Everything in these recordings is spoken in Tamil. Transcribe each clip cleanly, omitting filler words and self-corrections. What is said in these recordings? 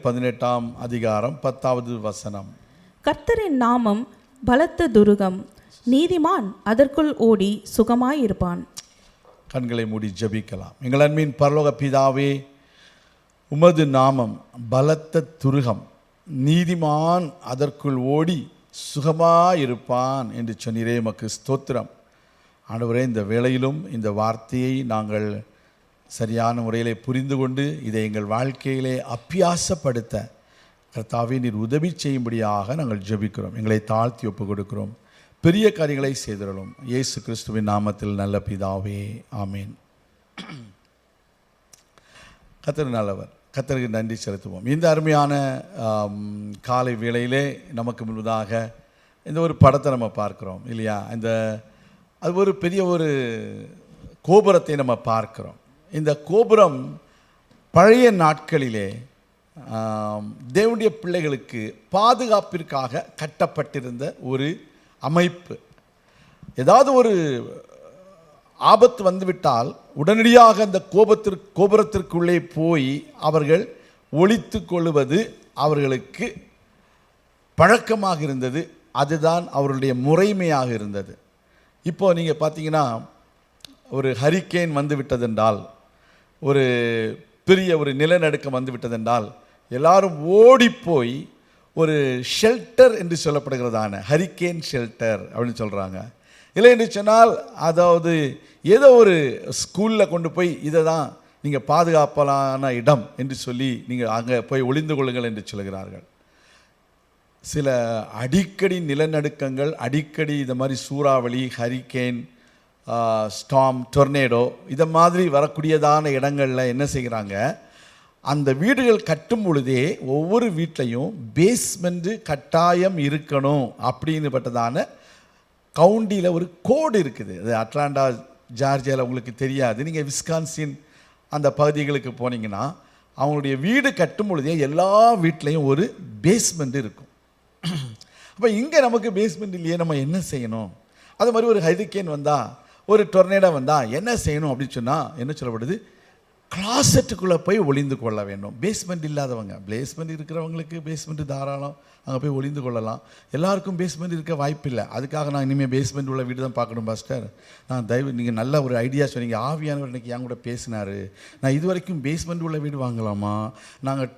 18ஆம் அதிகாரம் 10வது வசனம். கர்த்தரின் நாமம் பலத்த துருகம், நீதிமான் அதற்குள் ஓடி சுகமாயிருப்பான். கண்களை மூடி ஜெபிக்கலாம். எங்கள் அன்பின் பரலோக பிதாவே, உமது நாமம் பலத்த துருகம், நீதிமான் அதற்குள் ஓடி சுகமாயிருப்பான் என்று சொன்னீரே, உமக்கு ஸ்தோத்திரம். ஆண்டவரே, இந்த வேளையிலும் இந்த வார்த்தையை நாங்கள் சரியான முறையிலே புரிந்து கொண்டு இதை எங்கள் வாழ்க்கையிலே அபியாசப்படுத்த கர்த்தாவே நீர் உதவி செய்யும்படியாக நாங்கள் ஜெபிக்கிறோம். எங்களை தாழ்த்தி ஒப்பு கொடுக்கிறோம். பெரிய காரியங்களை செய்திடலும் இயேசு கிறிஸ்துவின் நாமத்தில் நல்ல பிதாவே, ஆமீன். கர்த்தர் நல்லவர். கர்த்தருக்கு நன்றி செலுத்துவோம். இந்த அருமையான காலை வேளையிலே நமக்கு முன்பதாக இந்த ஒரு படத்தை நம்ம பார்க்குறோம் இல்லையா? அது ஒரு பெரிய ஒரு கோபுரத்தை நம்ம பார்க்குறோம். இந்த கோபுரம் பழைய நாட்களிலே தேவனுடைய பிள்ளைகளுக்கு பாதுகாப்பிற்காக கட்டப்பட்டிருந்த ஒரு அமைப்பு. ஏதாவது ஒரு ஆபத்து வந்துவிட்டால் உடனடியாக அந்த கோபுரத்திற்குள்ளே போய் அவர்கள் ஒளித்து கொள்வது அவர்களுக்கு பழக்கமாக இருந்தது. அதுதான் அவர்களுடைய முறைமையாக இருந்தது. இப்போ நீங்கள் பார்த்தீங்கன்னா, ஒரு ஹரிக்கேன் வந்து விட்டதென்றால், ஒரு பெரிய ஒரு நிலநடுக்கம் வந்து விட்டதென்றால் எல்லாரும் ஓடிப்போய் ஒரு ஷெல்டர் என்று சொல்லப்படுகிறதான ஹரிக்கேன் ஷெல்டர் அப்படின்னு சொல்கிறாங்க. இல்லை என்று சொன்னால், அதாவது ஏதோ ஒரு ஸ்கூலில் கொண்டு போய் இதை தான் நீங்கள் பாதுகாப்பான இடம் என்று சொல்லி நீங்கள் அங்கே போய் ஒளிந்து கொள்ளுங்கள் என்று சொல்கிறார்கள். சில அடிக்கடி நிலநடுக்கங்கள், அடிக்கடி இந்த மாதிரி சூறாவளி, ஹரிக்கேன், ஸ்டாம், டொர்னேடோ இதை மாதிரி வரக்கூடியதான இடங்களில் என்ன செய்கிறாங்க, அந்த வீடுகள் கட்டும் பொழுதே ஒவ்வொரு வீட்லையும் பேஸ்மெண்ட்டு கட்டாயம் இருக்கணும் அப்படின்னு பட்டதான கவுண்டியில் ஒரு கோடு இருக்குது. அது அட்லாண்டா, ஜார்ஜியாவில் உங்களுக்கு தெரியாது. நீங்கள் விஸ்கான்சின் அந்த பகுதிகளுக்கு போனீங்கன்னா அவங்களுடைய வீடு கட்டும் பொழுதே எல்லா வீட்லேயும் ஒரு பேஸ்மெண்ட் இருக்கும். அப்போ இங்கே நமக்கு பேஸ்மெண்ட் இல்லையே, நம்ம என்ன செய்யணும்? அது மாதிரி ஒரு ஹரிக்கேன் வந்தால், ஒரு டொர்னேடோ வந்தால் என்ன செய்யணும் அப்படின்னு சொன்னால் என்ன சொல்லப்படுது? கிளாசெட்டுக்குள்ளே போய் ஒளிந்து கொள்ள வேண்டும். பேஸ்மெண்ட் இல்லாதவங்க, பேஸ்மெண்ட் இருக்கிறவங்களுக்கு பேஸ்மெண்ட் தாராளம், அங்கே போய் ஒளிந்து கொள்ளலாம். எல்லாருக்கும் பேஸ்மெண்ட் இருக்க வாய்ப்பு இல்லை. அதுக்காக நான் இனிமேல் பேஸ்மெண்ட் உள்ள வீடு தான் பார்க்கணும் பாஸ்டர். நான் நீங்கள் நல்ல ஒரு ஐடியா சொன்னீங்க. ஆவியானவர் இன்றைக்கி என் கூட பேசினார். நான் இது வரைக்கும் பேஸ்மெண்ட் உள்ள வீடு வாங்கலாமா, நாங்கள்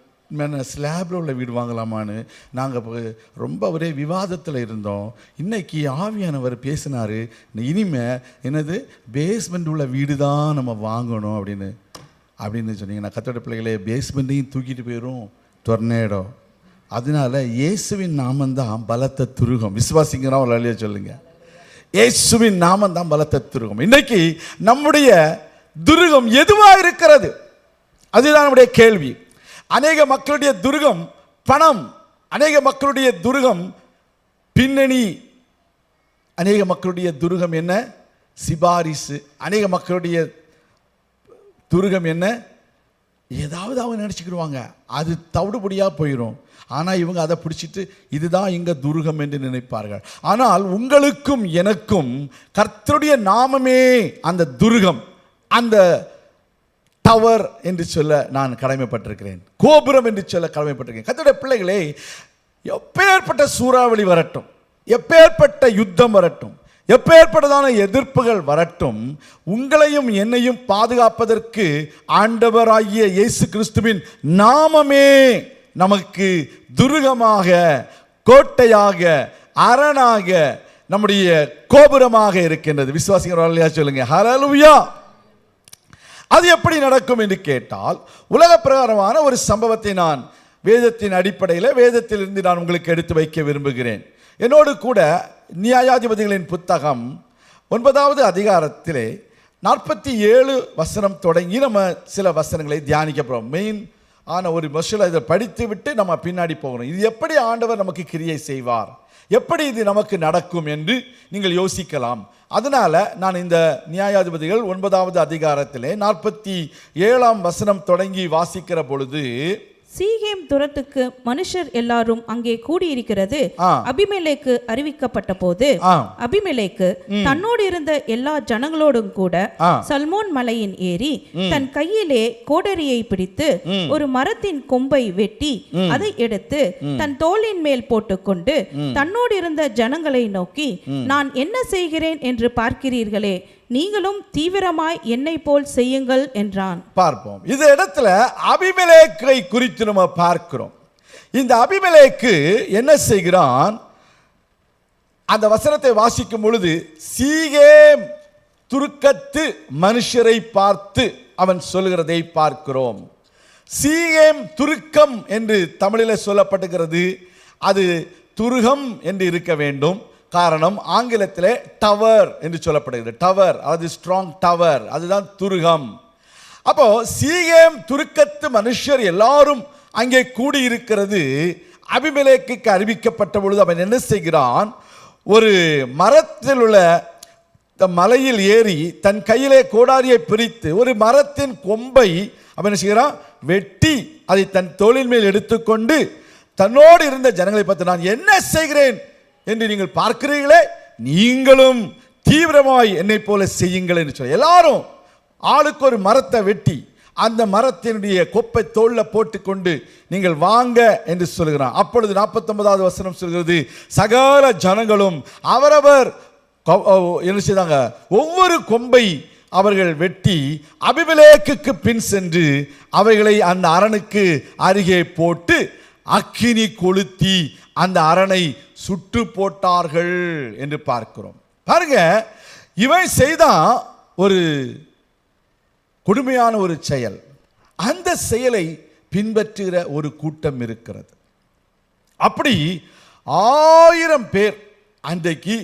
ஸ்லாபில் உள்ள வீடு வாங்கலாமான்னு நாங்கள் ரொம்ப ஒரே விவாதத்தில் இருந்தோம். இன்றைக்கி ஆவியானவர் பேசினார், இனிமேல் என்னது பேஸ்மெண்ட் உள்ள வீடு தான் நம்ம வாங்கணும் அப்படின்னு சொன்னீங்கன்னா, கர்த்தருடைய பிள்ளைகளே, பேஸ்மெண்ட்டையும் தூக்கிட்டு போயிடும் டொர்னேடோ. அதனால இயேசுவின் நாமந்தான் பலத்த துருகம். விசுவாசிங்கிறோம் ஒரு அழிய சொல்லுங்க. இயேசுவின் நாமந்தான் பலத்த துருகம். இன்னைக்கு நம்முடைய துருகம் எதுவாக இருக்கிறது? அதுதான் நம்முடைய கேள்வி. அநேக மக்களுடைய துருகம் பணம், அநேக மக்களுடைய துருகம் பின்னணி, அநேக மக்களுடைய துருகம் என்ன? சிபாரிசு. அநேக மக்களுடைய துருகம் என்ன? ஏதாவது அவங்க நினச்சிக்கிடுவாங்க, அது தவிடுபடியாக போயிடும். ஆனால் இவங்க அதை பிடிச்சிட்டு இதுதான் இங்கே துருகம் என்று நினைப்பார்கள். ஆனால் உங்களுக்கும் எனக்கும் கர்த்தருடைய நாமமே அந்த துருகம், அந்த டவர் என்று சொல்ல நான் கடமைப்பட்டிருக்கிறேன், கோபுரம் என்று சொல்ல கடமைப்பட்டிருக்கிறேன். கர்த்தருடைய பிள்ளைகளே, எப்பேற்பட்ட சூறாவளி வரட்டும், எப்பேற்பட்ட யுத்தம் வரட்டும், எப்பேற்பட்டதான எதிர்ப்புகள் வரட்டும், உங்களையும் என்னையும் பாதுகாப்பதற்கு ஆண்டவராகிய இயேசு கிறிஸ்துவின் நாமமே நமக்கு துருகமாக, கோட்டையாக, அரணாக, நம்முடைய கோபுரமாக இருக்கின்றது. விசுவாசிகள் சொல்லுங்க ஹல்லேலூயா. அது எப்படி நடக்கும் என்று கேட்டால், உலக பிரகாரமான ஒரு சம்பவத்தை நான் வேதத்தின் அடிப்படையில், வேதத்திலிருந்து நான் உங்களுக்கு எடுத்து வைக்க விரும்புகிறேன். என்னோடு கூட நியாயாதிபதிகளின் புத்தகம் 9வது அதிகாரத்திலே 47 வசனம் தொடங்கி நம்ம சில வசனங்களை தியானிக்க போகிறோம். மெயின் ஆன ஒரு மசூலை இதை படித்து விட்டு நம்ம பின்னாடி போகணும். இது எப்படி ஆண்டவர் நமக்கு கிரியை செய்வார், எப்படி இது நமக்கு நடக்கும் என்று நீங்கள் யோசிக்கலாம். அதனால நான் இந்த நியாயாதிபதிகள் 9வது அதிகாரத்திலே 47ஆம் வசனம் தொடங்கி வாசிக்கிற பொழுது சீகேம் துரத்துக்கு மனுஷர் எல்லாரும் அங்கே கூடியிருக்கிறது அபிமெலேக்கு அறிவிக்கப்பட்ட போது அபிமெலேக்கு தன்னோடு இருந்த எல்லா ஜனங்களோடும் கூட சல்மோன் மலையின் ஏறி தன் கையிலே கோடரியை பிடித்து ஒரு மரத்தின் கொம்பை வெட்டி அதை எடுத்து தன் தோளின் மேல் போட்டுக்கொண்டு தன்னோடு இருந்த ஜனங்களை நோக்கி, நான் என்ன செய்கிறேன் என்று பார்க்கிறீர்களே, நீங்களும் தீவிரமாய் என்னை போல் செய்யுங்கள் என்றான். பார்ப்போம். இந்த இடத்துல அபிமெலேக்கை குறித்து நம்ம பார்க்கிறோம். இந்த அபிமெலேக்கு என்ன செய்கிறான்? அந்த வசனத்தை வாசிக்கும் பொழுது சீகேம் துருக்கத்து மனுஷரை பார்த்து அவன் சொல்லுகிறதை பார்க்கிறோம். சீகேம் துருக்கம் என்று தமிழில் சொல்லப்படுகிறது. அது துருகம் என்று இருக்க வேண்டும். காரணம், ஆங்கிலத்தில் டவர் என்று சொல்லப்படுகிறது. டவர், அது ஸ்ட்ராங் டவர், அதுதான் துருகம். அப்போ சீகேம் துருக்கத்து மனுஷர் எல்லாரும் அங்கே கூடியிருக்கிறது அபிமெலேக்குக்கு அறிவிக்கப்பட்ட பொழுது அவன் என்ன செய்கிறான்? ஒரு மரத்தில் உள்ள மலையில் ஏறி தன் கையிலே கோடாரியை பிரித்து ஒரு மரத்தின் கொம்பை அவன் என்ன செய்கிறான்? வெட்டி அதை தன் தோளின் மேல் எடுத்துக்கொண்டு தன்னோடு இருந்த ஜனங்களை பார்த்து, நான் என்ன செய்கிறேன் என்று நீங்கள் பார்க்கிறீர்களே, நீங்களும் தீவிரமாய் என்னை போல செய்யுங்கள் என்று சொல்ல. எல்லாரும் ஆளுக்கு ஒரு மரத்தை வெட்டி அந்த மரத்தினுடைய கொப்பை தோளில் போட்டுக்கொண்டு நீங்கள் வாங்க என்று சொல்கிறான். அப்பொழுது 49வது வசனம் சொல்கிறது, சகல ஜனங்களும் அவரவர் என்ன செய்தாங்க? ஒவ்வொரு கொம்பை அவர்கள் வெட்டி அபிமெலேக்குக்கு பின் சென்று அவைகளை அந்த அரணுக்கு அருகே போட்டு அக்கினி கொளுத்தி அந்த அரணை சுட்டு போட்டார்கள் என்று பார்க்கிறோம். பாருங்க, இவன் செய்தான் ஒரு கொடுமையான ஒரு செயல். அந்த செயலை பின்பற்றுகிற ஒரு கூட்டம் இருக்கிறது. அப்படி 1000 பேர் அன்றைக்கு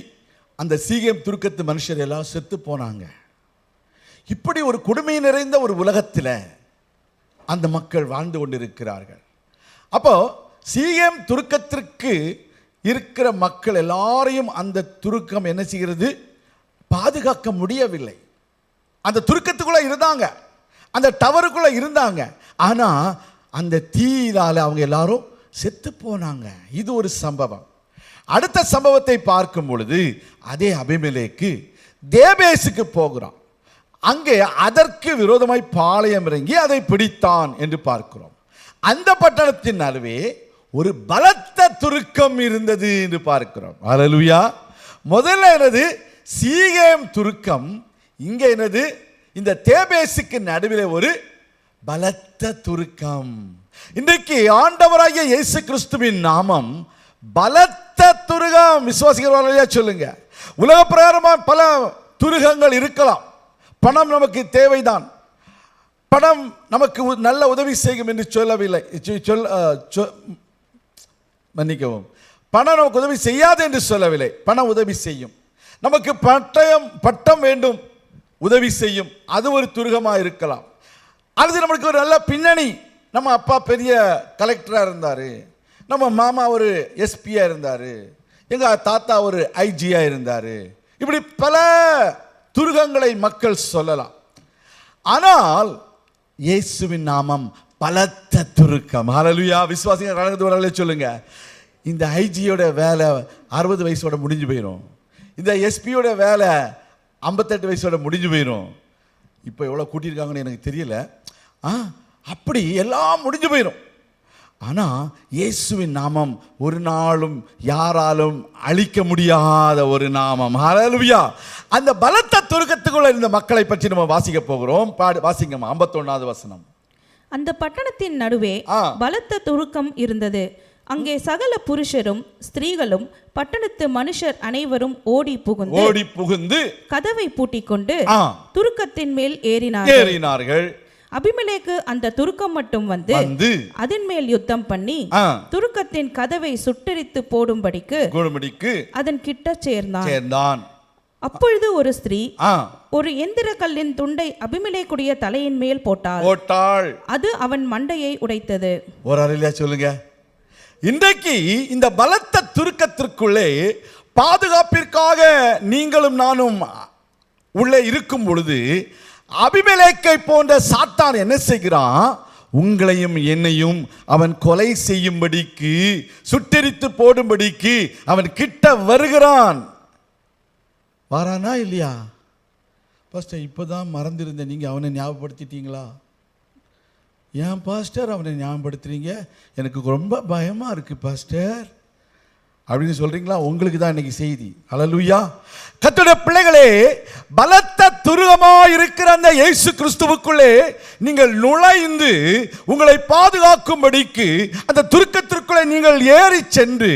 அந்த சீகேம் துருக்கத்து மனுஷர் எல்லாம் செத்து போனாங்க. இப்படி ஒரு கொடுமை நிறைந்த ஒரு உலகத்தில் அந்த மக்கள் வாழ்ந்து கொண்டிருக்கிறார்கள். அப்போ சீகேம் துருக்கத்திற்கு இருக்கிற மக்கள் எல்லாரையும் அந்த துருக்கம் என்ன செய்கிறது? பாதுகாக்க முடியவில்லை. அந்த துருக்கத்துக்குள்ள இருந்தாங்க, அந்த டவருக்குள்ள இருந்தாங்க. ஆனா அந்த தீயினால அவங்க எல்லாரும் செத்து போனாங்க. இது ஒரு சம்பவம். அடுத்த சம்பவத்தை பார்க்கும் பொழுது அதே அபிமெலேக்கு தேபேசுக்கு போகிறான். அங்கே அதற்கு விரோதமாய் பாளையம் இறங்கி அதை பிடித்தான் என்று பார்க்கிறோம். அந்த பட்டணத்தின் நடுவே ஒரு பலத்த துருக்கம் இருந்தது என்று பார்க்கிறோம். அல்லேலூயா. முதல்ல என்னது? சீகேம் துருக்கம். இங்கே என்னது? இந்த தேபேசுக்கு நடுவில் ஒரு பலத்த துருக்கம். இன்றைக்கு ஆண்டவராகிய இயேசு கிறிஸ்துவின் நாமம் பலத்த துருகம். விசுவாசிக்கிறவர்களா சொல்லுங்க. உலக பிரகாரமாக பல துருகங்கள் இருக்கலாம். பணம் நமக்கு தேவைதான். பணம் நமக்கு நல்ல உதவி செய்யும் என்று சொல்லவில்லை, மன்னிக்கவும், பணம் நமக்கு உதவி செய்யாது என்று சொல்லவில்லை. பணம் உதவி செய்யும். நமக்கு பட்டம் வேண்டும், உதவி செய்யும். அது ஒரு துருகமாக இருக்கலாம். அல்லது நம்மளுக்கு ஒரு நல்ல பின்னணி, நம்ம அப்பா பெரிய கலெக்டராக இருந்தார், நம்ம மாமா ஒரு எஸ்பியாக இருந்தார், எங்கள் தாத்தா ஒரு ஐஜியாக இருந்தார். இப்படி பல துருகங்களை மக்கள் சொல்லலாம். ஆனால் இயேசுவின் நாமம் பலத்த துருக்கம். ஹல்லேலூயா. விசுவாசிகள் சொல்லுங்க. இந்த ஐஜியோட வேலை 60 வயசோட முடிஞ்சு போயிடும். இந்த எஸ்பியோட வேலை 58 வயசோட முடிஞ்சு போயிடும். இப்போ எவ்வளோ கூட்டியிருக்காங்கன்னு எனக்கு தெரியல. அப்படி எல்லாம் முடிஞ்சு போயிடும். ஆனால் இயேசுவின் நாமம் ஒரு நாளும் யாராலும் அழிக்க முடியாத ஒரு நாமம். ஹல்லேலூயா. அந்த பலத்த துருக்கத்துக்குள்ள இருந்த மக்களை பற்றி நம்ம வாசிக்க போகிறோம். வாசிங்கம்மா 51வது வசனம். அந்த பட்டணத்தின் நடுவே பலத்த துருக்கம் இருந்தது. அங்கே சகல புருஷரும் ஸ்திரீகளும் பட்டணத்து மனுஷர் அனைவரும் ஓடி புகுந்து கதவை பூட்டிக்கொண்டு துருக்கத்தின் மேல் ஏறினார்கள். அபிமெலேக்கு அந்த துருக்கம் மட்டும் வந்து அதன் மேல் யுத்தம் பண்ணி துருக்கத்தின் கதவை சுட்டரித்து போடும்படிக்கு அதன் கிட்ட சேர்ந்தான். அப்பொழுது ஒரு ஸ்திரீ ஒரு எந்திர கல்லின் துண்டை அபிமெலேக்குடைய தலையின் மேல் போட்டாள். அது அவன் மண்டையை உடைத்தது. ஒரு அறையில சொல்லுங்க. இன்றைக்கு இந்த பலத்த துருக்கத்திற்குள்ளே பாதுகாப்பிற்காக நீங்களும் நானும் உள்ளே இருக்கும் பொழுது அபிமெலேக்கை போன்ற சாத்தான் என்ன செய்கிறான்? உங்களையும் என்னையும் அவன் கொலை செய்யும்படிக்கு, சுட்டெரித்து போடும்படிக்கு அவன் கிட்ட வருகிறான். வாரானா இல்லையா? பாஸ்டர் இப்போதான் மறந்திருந்தேன், நீங்கள் அவனை ஞாபகப்படுத்திட்டீங்களா? ஏன் பாஸ்டர் அவனை ஞாபகப்படுத்துறீங்க? எனக்கு ரொம்ப பயமாக இருக்குது பாஸ்டர் அப்படின்னு சொல்கிறீங்களா? உங்களுக்கு தான் இன்னைக்கு செய்தி. அல்லேலூயா. கர்த்தருடைய பிள்ளைகளே, பலத்த துருகமாக இருக்கிற அந்த இயேசு கிறிஸ்துவுக்குள்ளே நீங்கள் நுழைந்து உங்களை பாதுகாக்கும்படிக்கு அந்த துருக்கத்திற்குள்ளே நீங்கள் ஏறி சென்று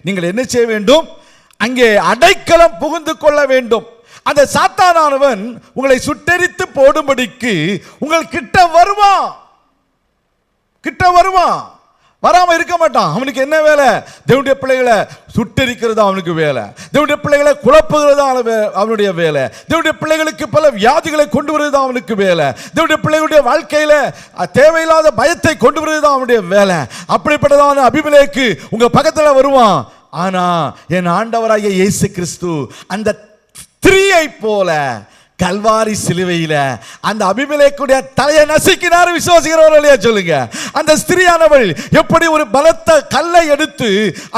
நீங்கள் என்ன செய்ய வேண்டும்? அங்கே அடைக்கலம் புகுந்து கொள்ள வேண்டும். அந்த சாத்தானானவன் உங்களை சுட்டெரித்து போடும்படிக்கு உங்கள் கிட்ட வருவான். வராம இருக்க மாட்டான். அவனுக்கு என்ன வேலை? தேவனுடைய பிள்ளைகளை சுட்டெரிக்கிறது அவனுக்கு வேலை. தேவனுடைய பிள்ளைகளை குழப்புகிறது அவனுடைய வேலை. தேவனுடைய பிள்ளைகளுக்கு பல வியாதிகளை கொண்டு வருவது அவனுக்கு வேலை. தேவனுடைய பிள்ளைகளுடைய வாழ்க்கையில தேவையில்லாத பயத்தை கொண்டு வருவது அவனுடைய வேலை. அப்படிப்பட்டதான அபிமெலேக்கு உங்க பக்கத்துல வருவான். ஆனா என் ஆண்டவராகிய இயேசு கிறிஸ்து அந்த ஸ்திரீயை போல கல்வாரி சிலுவையில அந்த அபிமெலேக்குடைய தலையை நசுக்கினார். விசுவாசிக்கிறவர்கள் இல்லையா சொல்லுங்க? அந்த ஸ்திரீயானவள் எப்படி ஒரு பலத்த கல்லை எடுத்து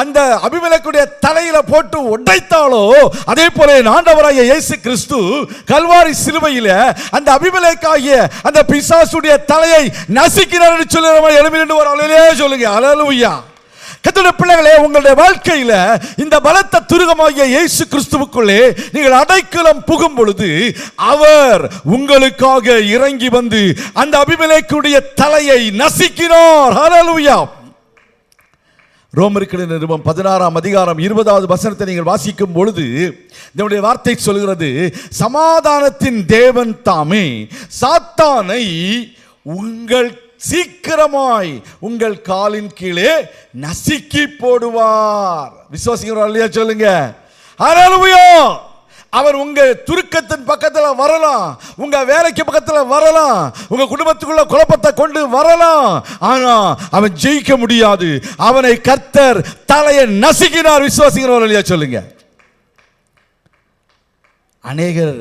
அந்த அபிமெலேக்குடைய தலையில போட்டு உடைத்தாளோ, அதே போல ஆண்டவராகிய இயேசு கிறிஸ்து கல்வாரி சிலுவையில அந்த அபிமெலேக்காகிய அந்த பிசாசுடைய தலையை நசுக்கினார் என்று சொல்லி நம்ம எழுமிட்டு வரோம். சொல்லுங்க அல்லேலூயா. கர்த்தருடைய பிள்ளைகளே, உங்களுடைய வாழ்க்கையில இந்த பலத்த துருகமாகிய இயேசு கிறிஸ்துவுக்குள்ளே நீங்கள் அடைக்கலம் புகும் பொழுது அவர் உங்களுக்காக இறங்கி வந்து அந்த அபிமெலேக்குடைய தலையை நசுக்கினார். ஹல்லேலூயா. ரோமருக்கு நிருபம் 16ஆம் அதிகாரம் 20வது வசனத்தை நீங்கள் வாசிக்கும் பொழுது நம்முடைய வார்த்தை சொல்கிறது, சமாதானத்தின் தேவன் தாமே சாத்தானை உங்கள் சீக்கிரமாய் உங்கள் காலின் கீழே நசுக்கி போடுவார். விசுவாசிக்கிறோம் இல்லையா சொல்லுங்க? ஹல்லேலூயா. அவர் உங்க துருக்கத்தின் பக்கத்துல வரலாம், உங்க வேலைக்கு பக்கத்துல வரலாம், உங்க குடும்பத்துக்குள்ள குழப்பத்தை கொண்டு வரலாம். ஆனா அவன் ஜெயிக்க முடியாது. அவனை கர்த்தர் தலையை நசுக்கினார். விசுவாசிக்கிறோம் இல்லையா சொல்லுங்க? அநேகர்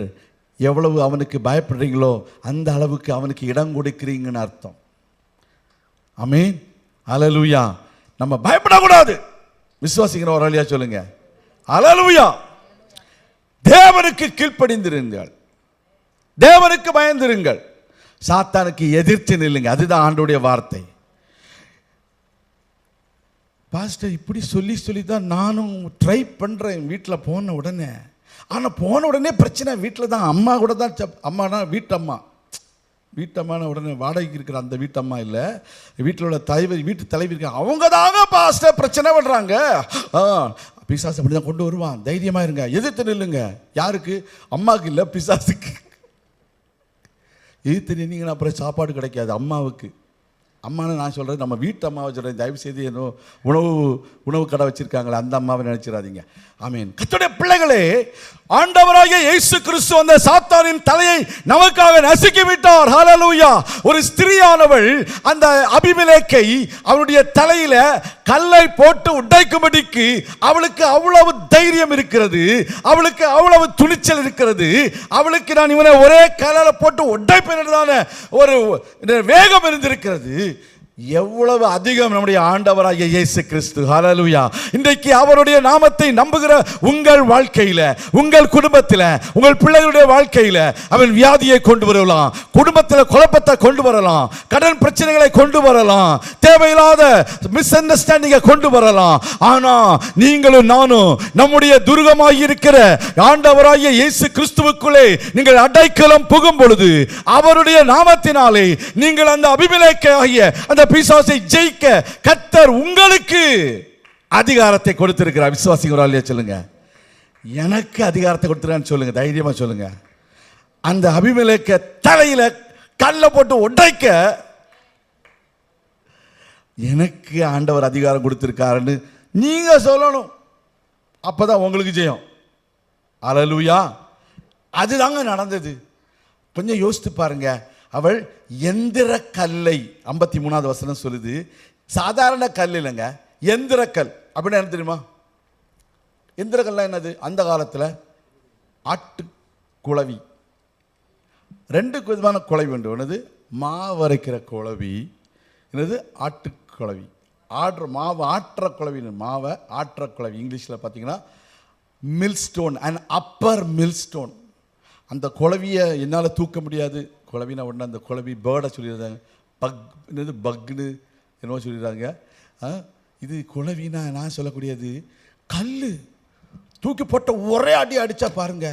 எவ்வளவு அவனுக்கு பயப்படுறீங்களோ அந்த அளவுக்கு அவனுக்கு இடம் கொடுக்கிறீங்கன்னு அர்த்தம். ஆமென். அல்லேலூயா. நம்ம பயப்படக்கூடாது. விசுவாசிக்கிறவர்கள் இல்லையா சொல்லுங்க? அல்லேலூயா. தேவனுக்கு கீழ்ப்படிந்திருங்கள், தேவனுக்கு பயந்திருங்கள், சாத்தானுக்கு எதிர்த்து நில்லுங்க. அதுதான் ஆண்டவருடைய வார்த்தை. பாஸ்டர் இப்படி சொல்லி சொல்லி தான் நானும் ட்ரை பண்ணுறேன் வீட்டில் போன உடனே. ஆனால் போன உடனே பிரச்சனை வீட்டில் தான். அம்மா கூட தான், அம்மானா வீட்டம்மான உடனே வாடகைக்கு இருக்கிற அந்த வீட்டம்மா இல்லை, வீட்டில் உள்ள வீட்டு தலைவர் இருக்காங்க, அவங்க தாங்க பாஸ்டர் பிரச்சனை பண்ணுறாங்க. பிசாசு அப்படி தான் கொண்டு வருவான். தைரியமாக இருங்க, எதிர்த்து நில்லுங்க. யாருக்கு? அம்மாவுக்கு இல்லை, பிசாசுக்கு. எதிர்த்து நின்னீங்கன்னா அப்புறம் சாப்பாடு கிடைக்காது அம்மாவுக்கு. அம்மானு நான் சொல்கிறேன், நம்ம வீட்டு அம்மாவை சொல்கிறேன். தயவு செய்து ஏதோ உணவு கடை வச்சுருக்காங்களே அந்த அம்மாவை நினச்சிடாதீங்க. ஆமீன். கர்த்தருடைய பிள்ளைகளே, ஆண்டவராகிய இயேசு கிறிஸ்து அந்த சாத்தானின் தலையை நமக்காக நசுக்கி விட்டார். ஹல்லேலூயா. ஒரு ஸ்திரீயானவள் அந்த அபிமெலேக்கை அவளுடைய தலையில கல்லை போட்டு உடைக்கும்படிக்கு அவளுக்கு அவ்வளவு தைரியம் இருக்கிறது, அவளுக்கு அவ்வளவு துணிச்சல் இருக்கிறது. அவளுக்கு நான் இவனை ஒரே கல்லில் போட்டு உடைப்பேன் ஒரு வேகம் இருந்திருக்கிறது. எவ்வளவு அதிகம் நம்முடைய ஆண்டவராகிய இயேசு கிறிஸ்து. ஹல்லேலூயா. இன்றைக்கு அவருடைய நாமத்தை நம்புகிற உங்கள் வாழ்க்கையில, உங்கள் குடும்பத்தில், உங்கள் பிள்ளைகளுடைய வாழ்க்கையில அவன் வியாதியை கொண்டு வரலாம், குடும்பத்தில் குழப்பத்தை கொண்டு வரலாம், கடன் பிரச்சனைகளை கொண்டு வரலாம், தேவையில்லாத மிஸ் அண்டர்ஸ்டாண்டிங்கை கொண்டு வரலாம். ஆனா நீங்களும் நானும் நம்முடைய துருகமாகி இருக்கிற ஆண்டவராகிய இயேசு கிறிஸ்துவுக்குள்ளே நீங்கள் அடைக்கலம் புகும் பொழுது அவருடைய நாமத்தினாலே நீங்கள் அந்த அபிமெலேக்காகிய அந்த பிசாசை ஜெயிக்க கர்த்தர் உங்களுக்கு அதிகாரத்தை கொடுத்திருக்கிறார். விசுவாசிக்கிறோம் இல்லையா சொல்லுங்க? எனக்கு அதிகாரத்தை கொடுத்திருக்கான்னு சொல்லுங்க, தைரியமா சொல்லுங்க. அந்த அபிமெலேக்க தலையில கல்லை போட்டு உடைக்க எனக்கு ஆண்டவர் அதிகாரம் கொடுத்திருக்காருன்னு நீங்க சொல்லணும். அப்பதான் உங்களுக்கு ஜெயம். அல்லேலூயா. அதுதாங்க நடந்தது. கொஞ்சம் யோசித்து பாருங்க. அவள் எந்திர கல்லை, 53வது வசனம் சொல்லுது, சாதாரண கல் இல்லைங்க, எந்திர கல். அப்படின்னா என்ன தெரியுமா? எந்திர கல்லாம் என்னது? அந்த காலத்தில் ஆட்டு குளவி, 2 விதமான குளவி உண்டு. ஒன்று மாவரைக்கிற குளவி, என்னது ஆட்டுக்குழவி, மாவை ஆற்ற குழவின்னு, மாவை ஆற்ற குழவி. இங்கிலீஷில் பார்த்தீங்கன்னா mill stone and upper mill stone. அந்த குழவியை என்னால் தூக்க முடியாது. குழவினா உடனே அந்த குழவி பேர்டை சொல்லிடுறாங்க, என்னது பக்குன்னு என்னவோ சொல்லிடுறாங்க. இது குழவினா நான் சொல்லக்கூடியது கல். தூக்கி போட்ட ஒரே அடி அடித்தா பாருங்க.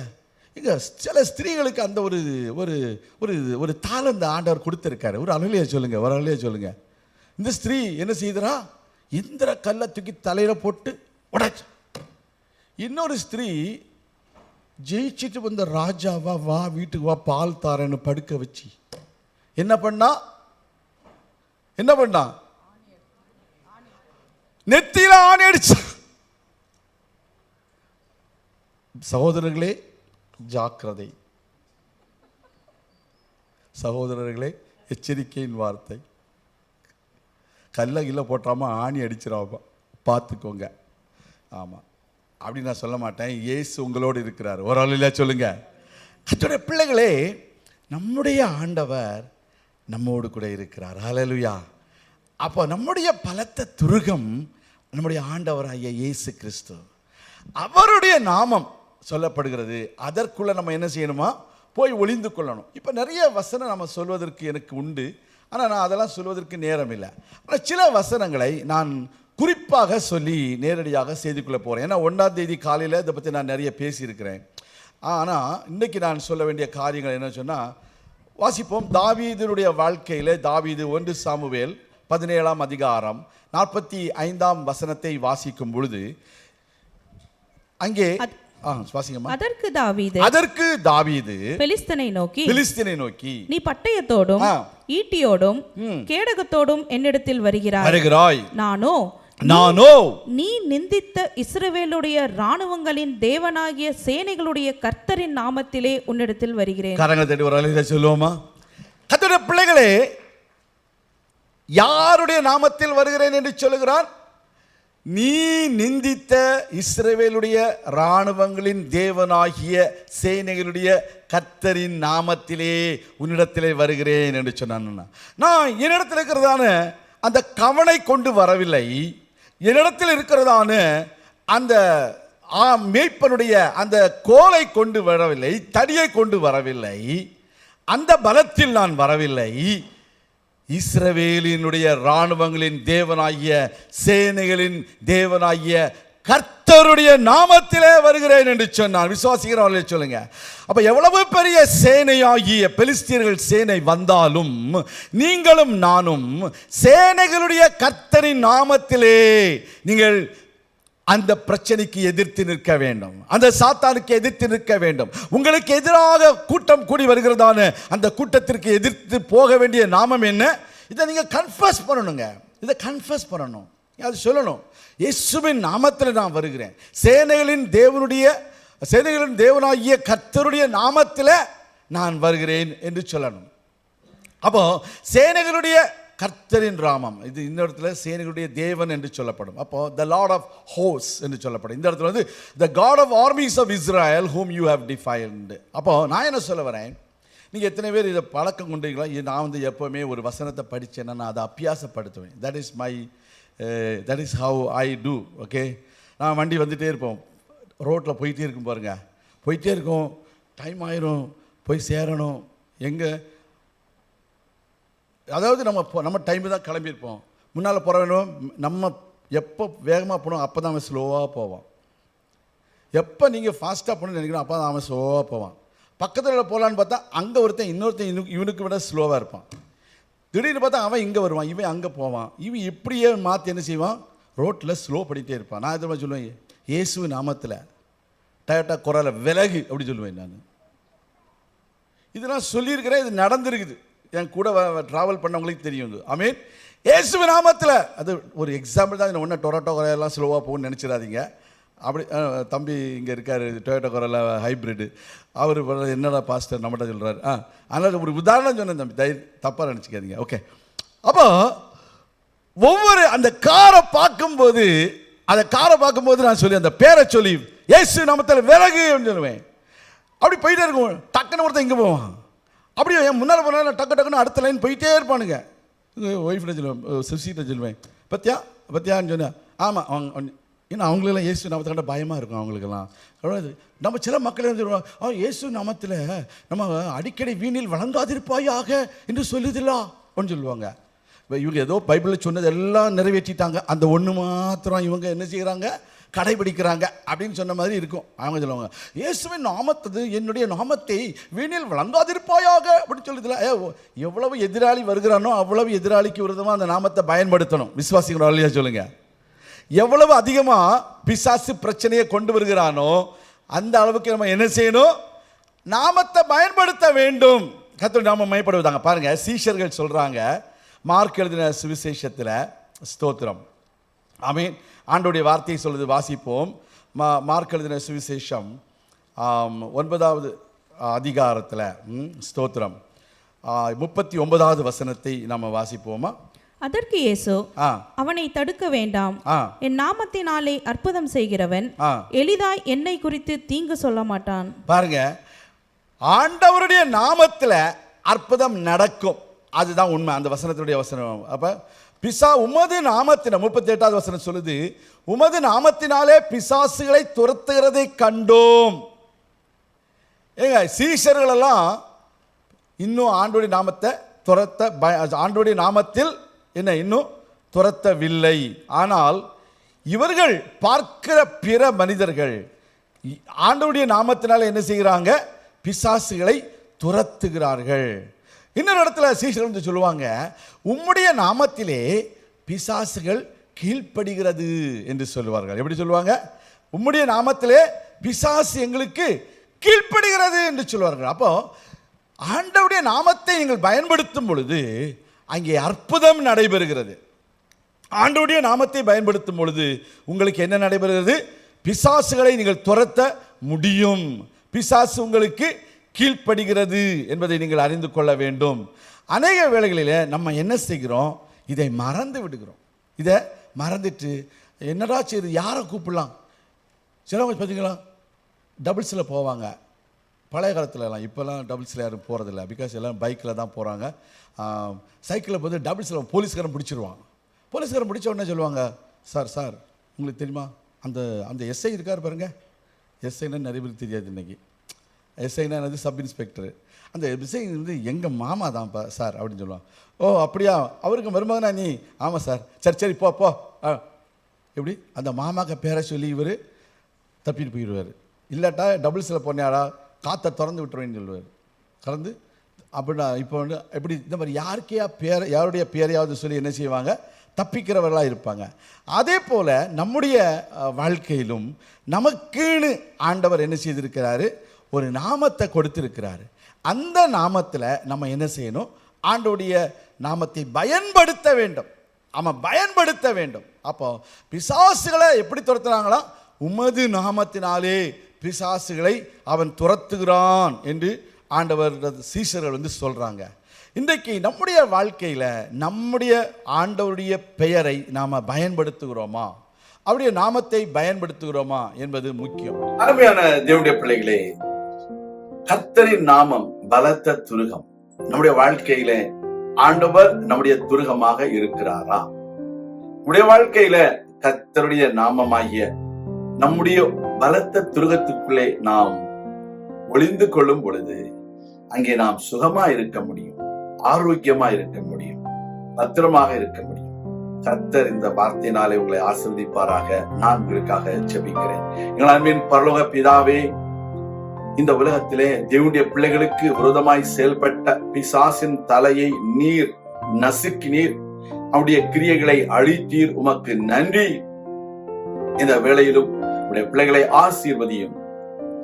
இங்கே சில ஸ்திரீகளுக்கு அந்த ஒரு ஒரு ஒரு ஒரு தாளந்த ஆண்டவர் கொடுத்துருக்காரு. ஒரு அலையிலையை சொல்லுங்கள், ஒரு அலையிலையை சொல்லுங்கள். இந்த ஸ்திரீ என்ன செய்தா, இந்திர கல்லை தூக்கி தலையில் போட்டு உடைச்சு. இன்னொரு ஸ்திரீ ஜெயிச்சுட்டு வந்த ராஜாவா, வா வீட்டுக்கு வா பால் தாரன்னு படுக்க வச்சு என்ன பண்ணா, நெத்தியில ஆணி அடிச்சா. சகோதரர்களே ஜாக்கிரதை, சகோதரர்களே எச்சரிக்கையின் வார்த்தை. கல்ல போட்டாம ஆணி அடிச்சிடாம பார்த்துக்கோங்க. ஆமாம், அப்படி நான் சொல்ல மாட்டேன். இயேசு உங்களோடு இருக்கிறார். ஒரு ஆள் இல்லையா சொல்லுங்க. கர்த்தருடைய பிள்ளைகளே, நம்முடைய ஆண்டவர் நம்மோடு கூட இருக்கிறார். ஹல்லேலூயா. அப்போ நம்முடைய பலத்த துருகம் நம்முடைய ஆண்டவராகிய இயேசு கிறிஸ்து, அவருடைய நாமம் சொல்லப்படுகிறது. அதற்குள்ள நம்ம என்ன செய்யணுமா, போய் ஒளிந்து கொள்ளணும். இப்போ நிறைய வசனம் நம்ம சொல்வதற்கு எனக்கு உண்டு, ஆனால் நான் அதெல்லாம் சொல்வதற்கு நேரம் இல்லை. ஆனால் சில வசனங்களை நான் குறிப்பாக சொல்லி நேரடியாக செய்திக்குள்ளே போகிறேன். ஏன்னா 1ஆம் தேதி காலையில் இதை பற்றி நான் நிறைய பேசியிருக்கிறேன். ஆனால் இன்றைக்கி நான் சொல்ல வேண்டிய காரியங்கள் என்ன சொன்னால், வாசிப்போம். தாவீதுடைய வாழ்க்கையில், தாவீது 1 சாமுவேல் 17ஆம் அதிகாரம் 45ஆம் வசனத்தை வாசிக்கும் பொழுது அங்கே அதற்கு தாவீது பெலிஸ்தனை நோக்கி நீ பட்டயத்தோடும் ஈட்டியோடும் கேடகத்தோடும் என்னிடத்தில் வருகிறாய், நானோ நீ நிந்தித்த இஸ்ரவேலுடைய இராணுவங்களின் தேவனாகிய சேனைகளுடைய கர்த்தரின் நாமத்திலே உன்னிடத்தில் வருகிறேன். கரங்களை தட்டி ஒரு அலையில சொல்லுவோமா? கர்த்தருடைய பிள்ளைகளே, யாருடைய நாமத்தில் வருகிறேன் என்று சொல்லுகிறான்? நீ நிந்தித்த இஸ்ரவேலுடைய இராணுவங்களின் தேவனாகிய சேனைகளுடைய கர்த்தரின் நாமத்திலே உன்னிடத்திலே வருகிறேன் என்று சொன்னான். நான் என்னிடத்தில் இருக்கிறதான அந்த கவனை கொண்டு வரவில்லை, என்னிடத்தில் இருக்கிறதான அந்த மேய்ப்பனுடைய அந்த கோலை கொண்டு வரவில்லை, தடியை கொண்டு வரவில்லை, அந்த பலத்தில் நான் வரவில்லை. இஸ்ரவேலினுடைய இராணுவங்களின் தேவனாகிய சேனைகளின் தேவனாகிய கர்த்தருடைய நாமத்திலே வருகிறேன் என்று சொன்னான். விசுவாசிக்கிறவர்களே சொல்லுங்க. அப்ப எவ்வளவு பெரிய சேனையாகிய பெலிஸ்தியர்கள் சேனை வந்தாலும் நீங்களும் நானும் சேனைகளுடைய கர்த்தரின் நாமத்திலே நீங்கள் அந்த பிரச்சனைக்கு எதிர்த்து நிற்க வேண்டும், அந்த சாத்தானுக்கு எதிர்த்து நிற்க வேண்டும். உங்களுக்கு எதிராக கூட்டம் கூடி வருகிறதான அந்த கூட்டத்திற்கு எதிர்த்து போக வேண்டிய நாமம் என்ன? இதை நீங்கள் கன்ஃபஸ் பண்ணணுங்க. இதை கன்ஃபஸ் பண்ணணும், அது சொல்லணும். இயேசுவின் நாமத்தில் நான் வருகிறேன், சேனைகளின் தேவனாகிய கர்த்தருடைய நாமத்தில் நான் வருகிறேன் என்று சொல்லணும். அப்போ சேனைகளுடைய கர்த்தரின் ராமம், இது இந்த இடத்துல சேனைகளுடைய தேவன் என்று சொல்லப்படும். அப்போ த லார்ட் ஆஃப் ஹோஸ்ட் என்று சொல்லப்படும். இந்த இடத்துல வந்து the God of armies of Israel whom you have defined. அப்போ நான் என்ன சொல்ல வரேன், நீங்கள் எத்தனை பேர் இதை பழக்கம் கொண்டீங்களா? நான் வந்து எப்போவுமே ஒரு வசனத்தை படித்தேன்னா நான் அதை அபியாசப்படுத்துவேன். That is how I do. Okay, நான் வண்டி வந்துகிட்டே இருப்போம், ரோட்டில் போயிட்டே இருக்கும் பாருங்க, போயிட்டே இருக்கும், டைம் ஆயிரும், போய் சேரணும். எங்கே, அதாவது நம்ம டைமு தான் கிளம்பியிருப்போம், முன்னால் போகிற வேணும். நம்ம எப்போ வேகமாக போகணும் அப்போ தான் அவன் ஸ்லோவாக போவான். எப்போ நீங்கள் ஃபாஸ்ட்டாக போகணும்னு நினைக்கணும் அப்போ தான் அவன் ஸ்லோவாக போவான். பக்கத்தில் போகலான்னு பார்த்தா அங்கே இன்னொருத்தன் இவனுக்கு விட ஸ்லோவாக இருப்பான். திடீர்னு பார்த்தா அவன் இங்கே வருவான், இவன் அங்கே போவான். இவன் இப்படியே மாற்றி என்ன செய்வான், ரோட்டில் ஸ்லோ பண்ணிகிட்டே இருப்பான். நான் எதுவும் சொல்லுவேன், இயேசு நாமத்தில் டயட்டா குரலை விலகு அப்படி சொல்லுவேன். நான் இதெல்லாம் சொல்லியிருக்கிறேன், இது நடந்திருக்குது, என் கூட ட்ராவல் பண்ணவங்களுக்கு தெரியும். ஆமீன். இயேசு நாமத்தில். அது ஒரு எக்ஸாம்பிள் தான். ஒன்றும் டொரட்டோ குறையெல்லாம் ஸ்லோவாக போகணும்னு நினச்சிடாதீங்க. அப்படி தம்பி இங்கே இருக்கார், டொயோட்டோ குரலா ஹைப்ரிட்டு, அவர் என்னடா பாஸ்டர் நம்மகிட்ட சொல்கிறார். அதனால் ஒரு உதாரணம் சொன்னேன் தம்பி, தப்பாக நினச்சிக்காதீங்க. ஓகே. அப்போ ஒவ்வொரு அந்த காரை பார்க்கும்போது நான் சொல்லி அந்த பேரை சொல்லி இயேசு நாமத்தில் விலகு அப்படின்னு சொல்லுவேன். அப்படி போயிட்டே இருக்கும். டக்குன்னு ஒருத்தன் இங்கே போவான், அப்படியே என் முன்னால் போனாலும் டக்குன்னு அடுத்த லைன் போயிட்டே இருப்பானுங்க. ஒய்ஃப்ட சொல்லுவேன், சிஸ்டர்கிட்ட சொல்லுவேன், பத்தியான்னு சொன்னேன். ஆமாம் அவங்க ஏன்னா அவங்களெல்லாம் இயேசு நாமத்தை கண்ட பயமாக இருக்கும் அவங்களுக்கெல்லாம். நம்ம சில மக்கள் என்ன சொல்லுவாங்க, இயேசு நாமத்தில் நம்ம அடிக்கடி வீணில் வழங்காதிருப்பாயாக என்று சொல்லுதில்லா அப்படின்னு சொல்லுவாங்க. இவங்க ஏதோ பைபிளில் சொன்னது எல்லாம் நிறைவேற்றிட்டாங்க, அந்த ஒன்று மாத்திரம் இவங்க என்ன செய்கிறாங்க, கடைபிடிக்கிறாங்க அப்படின்னு சொன்ன மாதிரி இருக்கும். அவங்க சொல்லுவாங்க, இயேசுவின் நாமத்தது என்னுடைய நாமத்தை வீணில் வழங்காதிருப்பாயாக அப்படின்னு சொல்லுதில்ல. எவ்வளவு எதிராளி வருகிறானோ அவ்வளவு எதிராளிக்கு விரோதமாக அந்த நாமத்தை பயன்படுத்தணும். விசுவாசிக்கிறோம் இல்லையா சொல்லுங்க. எவ்வளவு அதிகமாக பிசாசு பிரச்சனையை கொண்டு வருகிறானோ அந்த அளவுக்கு நம்ம என்ன செய்யணும், நாமத்தை பயன்படுத்த வேண்டும். கர்த்தருடைய நாமம் மகிமைப்படுவதாக. பாருங்க, சீஷர்கள் சொல்றாங்க, மார்க் எழுதின சுவிசேஷத்தில், ஸ்தோத்திரம், ஆமென், ஆண்டவருடைய வார்த்தையை சொல்லுது, வாசிப்போம். மார்க் எழுதின சுவிசேஷம் 9வது அதிகாரத்தில், ஸ்தோத்திரம், 39வது வசனத்தை நம்ம வாசிப்போமா? அதற்கு இயேசு, அவனை தடுக்க வேண்டாம், என் நாமத்தினாலே அற்புதம் செய்கிறவன் எளிதாய் என்னை குறித்து தீங்கு சொல்ல மாட்டான். பாருங்க, ஆண்டவருடைய நாமத்தில் அற்புதம் நடக்கும், அதுதான் உண்மை. அந்த வசனத்துடைய வசனம். அப்ப உமது நாமத்தின 38வது வசனம் சொல்லுது, உமது நாமத்தினாலே பிசாசுகளை துரத்துகிறதை கண்டோம். ஏங்க, சீஷர்கள் எல்லாம் இன்னும் ஆண்டவருடைய நாமத்தை ஆண்டவருடைய நாமத்தில் என்ன இன்னும் துரத்தவில்லை. ஆனால் இவர்கள் பார்க்கிற பிற மனிதர்கள் ஆண்டவருடைய நாமத்தினால என்ன செய்கிறாங்க, பிசாசுகளை துரத்துகிறார்கள். இன்னொரு இடத்துல சீஷர்கள் சொல்லுவாங்க, உம்முடைய நாமத்திலே பிசாசுகள் கீழ்ப்படுகிறது என்று சொல்லுவார்கள். எப்படி சொல்லுவாங்க? உம்முடைய நாமத்திலே பிசாசு எங்களுக்கு கீழ்ப்படுகிறது என்று சொல்லுவார்கள். அப்போ ஆண்டவருடைய நாமத்தை நீங்கள் பயன்படுத்தும் பொழுது அங்கே அற்புதம் நடைபெறுகிறது. ஆண்டவருடைய நாமத்தை பயன்படுத்தும் பொழுது உங்களுக்கு என்ன நடைபெறுகிறது? பிசாசுகளை நீங்கள் துரத்த முடியும். பிசாசு உங்களுக்கு கீழ்ப்படுகிறது என்பதை நீங்கள் அறிந்து கொள்ள வேண்டும். அநேக வேளைகளில் நம்ம என்ன செய்கிறோம், இதை மறந்து விடுகிறோம். இதை மறந்துட்டு என்னடா செய்யுது, யாரை கூப்பிடலாம். சிலவங்க பார்த்தீங்களா, டபுள்ஸில் போவாங்க. பழைய காலத்துலலாம், இப்போல்லாம் டபுள்ஸில் யாரும் போகிறதில்ல. பிகாஸ் எல்லாம் பைக்கில் தான் போகிறாங்க. சைக்கிளில் போது டபுள்ஸில் போலீஸ்காரன் பிடிச்சிருவாங்க. போலீஸ்காரன் பிடிச்ச உடனே சொல்லுவாங்க, சார் உங்களுக்கு தெரியுமா, அந்த எஸ்ஐ இருக்கார் பாருங்க. எஸ்ஐன்னா நிறைய பேருக்கு தெரியாது இன்னைக்கு. எஸ்ஐனா என்னது, சப் இன்ஸ்பெக்டர். அந்த எஸ்ஐ வந்து எங்கள் மாமா தான் சார் அப்படின்னு சொல்லுவாங்க. ஓ அப்படியா, அவருக்கு மருமகனா நீ? ஆமாம் சார். சரி போ எப்படி அந்த மாமாக்க பேரை சொல்லி இவர் தப்பிட்டு போயிடுவார். இல்லாட்டா டபுள்ஸில் போனியாடா காற்றை திறந்து விட்டுருவேன்னு சொல்லுவார். கலந்து அப்படின்னா இப்போ வந்து எப்படி இந்த மாதிரி யாருடைய பேரையாவது சொல்லி என்ன செய்வாங்க, தப்பிக்கிறவர்களாக இருப்பாங்க. அதே போல் நம்முடைய வாழ்க்கையிலும் நமக்குன்னு ஆண்டவர் என்ன செய்திருக்கிறாரு, ஒரு நாமத்தை கொடுத்திருக்கிறாரு. அந்த நாமத்தில் நம்ம என்ன செய்யணும், ஆண்டவருடைய நாமத்தை பயன்படுத்த வேண்டும். பயன்படுத்த வேண்டும். அப்போ பிசாசுகளை எப்படி துரத்துறாங்களா, உமது நாமத்தினாலே பிசாசுகளை அவன் துரத்துகிறான் என்று ஆண்டவர் சீஷர்கள் வந்து சொல்றாங்க. இன்றைக்கு நம்முடைய வாழ்க்கையில் நம்முடைய ஆண்டவருடைய பெயரை நாம் பயன்படுத்துகிறோமா, அவருடைய நாமத்தை பயன்படுத்துகிறோமா என்பது முக்கியம். அருமையான தேவனுடைய பிள்ளைகளே, கர்த்தரின் நாமம் பலத்த துருகம். நம்முடைய வாழ்க்கையில ஆண்டவர் நம்முடைய துருகமாக இருக்கிறாரா? நம்முடைய வாழ்க்கையில கர்த்தருடைய நாமமாகிய நம்முடைய பலத்த துருகத்துக்குள்ளே நாம் ஒளிந்து கொள்ளும் பொழுது அங்கே நாம் சுகமா இருக்க முடியும், ஆரோக்கியமா இருக்க முடியும், பத்திரமாக இருக்க முடியும். கர்த்தர் இந்த வார்த்தையினாலே உங்களை ஆசீர்வதிப்பாராக. நான் உங்களுக்காக ஜெபிக்கிறேன். எங்கள் அன்பின் பரலோக பிதாவே, இந்த உலகத்திலே தேவனுடைய பிள்ளைகளுக்கு விரோதமாய் செயல்பட்ட பிசாசின் தலையை நீர் நசுக்கினீர், அவருடைய கிரியைகளை அழித்தீர். உமக்கு நன்றி. இந்த வேளையிலும் உடைய பிள்ளைகளை ஆசீர்வதியும்.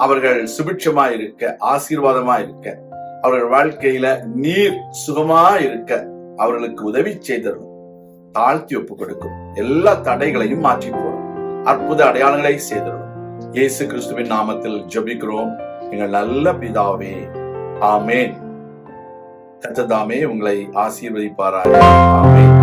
அவர்கள் சுபிட்சமாய் இருக்க, ஆசீர்வாதமாய் இருக்க, அவர்கள் வாழ்க்கையில நீர் சுகமாய் இருக்க அவர்களுக்கு உதவி செய்தரும். தாழ்த்தி ஒப்பு கொடுக்கும். எல்லா தடைகளையும் மாற்றி போடும். அற்புத அடையாளங்களை செய்தரும். இயேசு கிறிஸ்துவின் நாமத்தில் ஜெபிக்கிறோம் எங்கள் நல்ல பிதாவே, ஆமேன். கர்த்தர் தாமே உங்களை ஆசீர்வதிப்பாராக. ஆமேன்.